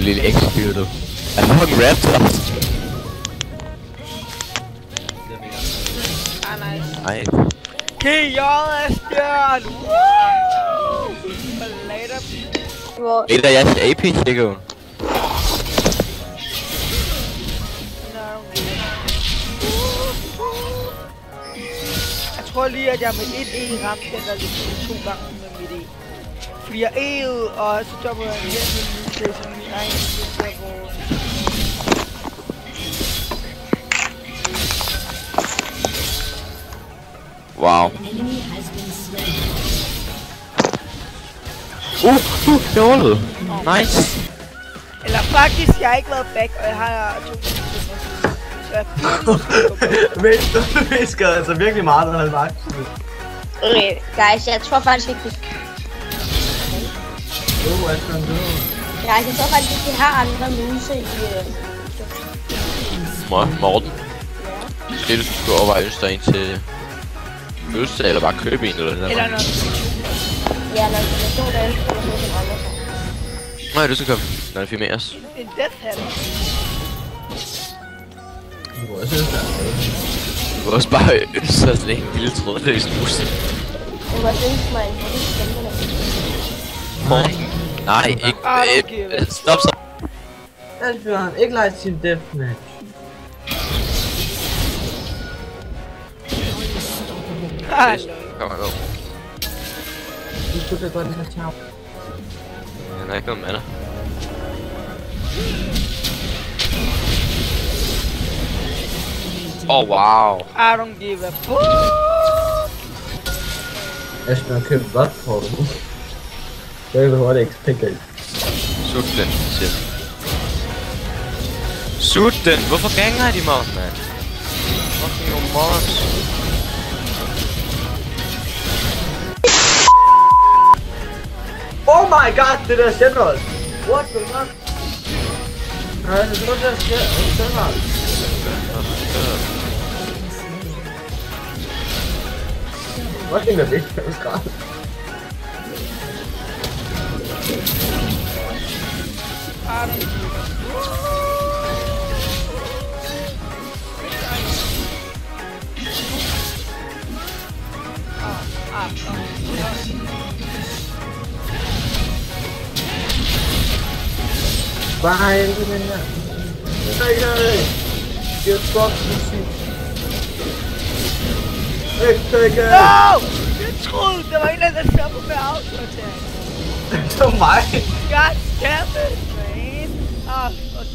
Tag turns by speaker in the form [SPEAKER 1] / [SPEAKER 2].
[SPEAKER 1] lille execute. Er du en raptor?
[SPEAKER 2] Nice.
[SPEAKER 1] Nej.
[SPEAKER 2] KJ er stjern! Woo! Later.
[SPEAKER 1] Et af jeres AP stikker.
[SPEAKER 2] Jeg tror lige, at jeg med et E ramte den der lidt 2 gange med mit E. Fordi jeg E'ede, og så jobber jeg igen med min station. Min egen der, hvor...
[SPEAKER 1] Wow. Jeg overlevede. Nice.
[SPEAKER 2] Eller faktisk, jeg har ikke været back, og jeg har 2 sekunder. Så jeg burde
[SPEAKER 3] Vi viskede altså virkelig meget, når han var.
[SPEAKER 4] Okay, guys, jeg tror faktisk ikke, Guys, jeg tror faktisk ikke, vi har andre muse i...
[SPEAKER 1] Morten. Det du skulle overveje, hvis der er en til Øst, eller bare købe en eller noget.
[SPEAKER 2] eller noget.
[SPEAKER 4] Ja, når vi så der ønsker, at vi andre.
[SPEAKER 1] Nej, du skal komme, når det filmeres.
[SPEAKER 2] En death hat.
[SPEAKER 1] Du kan også bare ønske sig sådan en lille trådløs mus.
[SPEAKER 4] Jeg må også ønske mig en lille stemme.
[SPEAKER 1] Nej, ikke. Stop så.
[SPEAKER 3] Asbjørn, ikke lege sin deathmatch.
[SPEAKER 1] Kom og gå.
[SPEAKER 3] Du skulle da godt have taget.
[SPEAKER 1] Han har ikke noget mander. Oh wow.
[SPEAKER 2] I don't give a fuck.
[SPEAKER 3] Asbjørn købte godt på det. Det er jo hurtigt expected.
[SPEAKER 1] Sut den, siger jeg. Sut den! Hvorfor ganger de mig, mand? Fucking your moms.
[SPEAKER 3] Oh my god, det der Senrod! What the fuck? Nej, det er det der Senrod. Hvad er det, der er skræt? Hvad er det, den her? Nej! Get fucked, musik! Ikke!
[SPEAKER 2] No! Jeg troede, der var en eller anden, der stoppede med autoattack.
[SPEAKER 3] Det var mig!
[SPEAKER 2] God damn it, man. Ah, fuck.